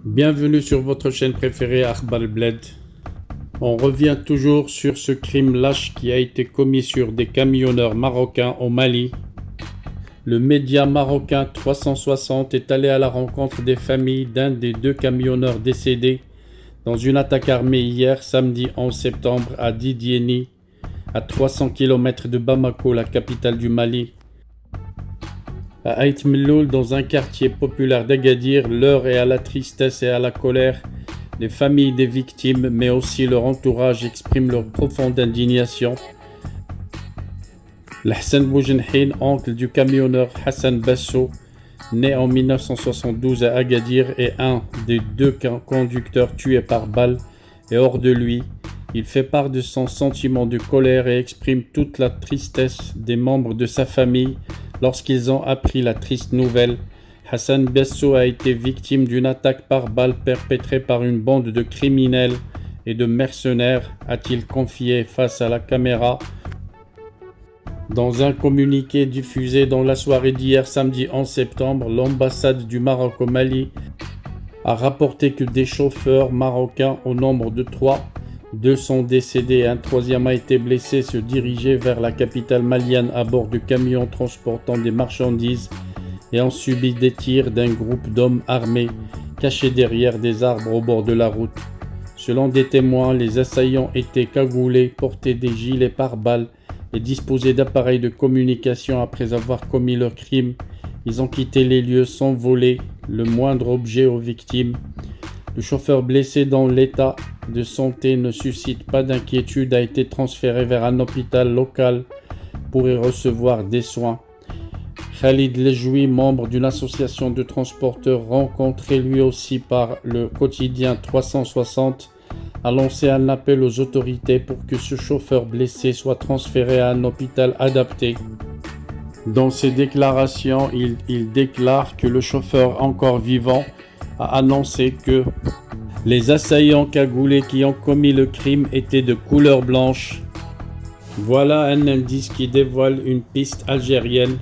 Bienvenue sur votre chaîne préférée Akhbar Bled. On revient toujours sur ce crime lâche qui a été commis sur des camionneurs marocains au Mali. Le média marocain 360 est allé à la rencontre des familles d'un des deux camionneurs décédés dans une attaque armée hier, samedi 11 septembre, à Didiéni, à 300 km de Bamako, la capitale du Mali. À Aït Melloul, dans un quartier populaire d'Agadir, l'heure est à la tristesse et à la colère. Les familles des victimes, mais aussi leur entourage, expriment leur profonde indignation. Hassan Boujenhin, oncle du camionneur Hassan Basso, né en 1972 à Agadir, est un des deux conducteurs tués par balle et hors de lui. Il fait part de son sentiment de colère et exprime toute la tristesse des membres de sa famille lorsqu'ils ont appris la triste nouvelle. Hassan Basso a été victime d'une attaque par balle perpétrée par une bande de criminels et de mercenaires, a-t-il confié face à la caméra. Dans un communiqué diffusé dans la soirée d'hier samedi 11 septembre, l'ambassade du Maroc au Mali a rapporté que des chauffeurs marocains au nombre de 3, 2 sont décédés et un troisième a été blessé, se dirigeaient vers la capitale malienne à bord de camions transportant des marchandises et ont subi des tirs d'un groupe d'hommes armés cachés derrière des arbres au bord de la route. Selon des témoins, les assaillants étaient cagoulés, portaient des gilets pare-balles et disposaient d'appareils de communication. Après avoir commis leur crime, ils ont quitté les lieux sans voler le moindre objet aux victimes. Le chauffeur blessé dont l'état de santé ne suscite pas d'inquiétude a été transféré vers un hôpital local pour y recevoir des soins. Khalid Lejoui, membre d'une association de transporteurs rencontré lui aussi par le quotidien 360, a lancé un appel aux autorités pour que ce chauffeur blessé soit transféré à un hôpital adapté. Dans ses déclarations, il déclare que le chauffeur encore vivant a annoncé que les assaillants cagoulés qui ont commis le crime étaient de couleur blanche. Voilà un indice qui dévoile une piste algérienne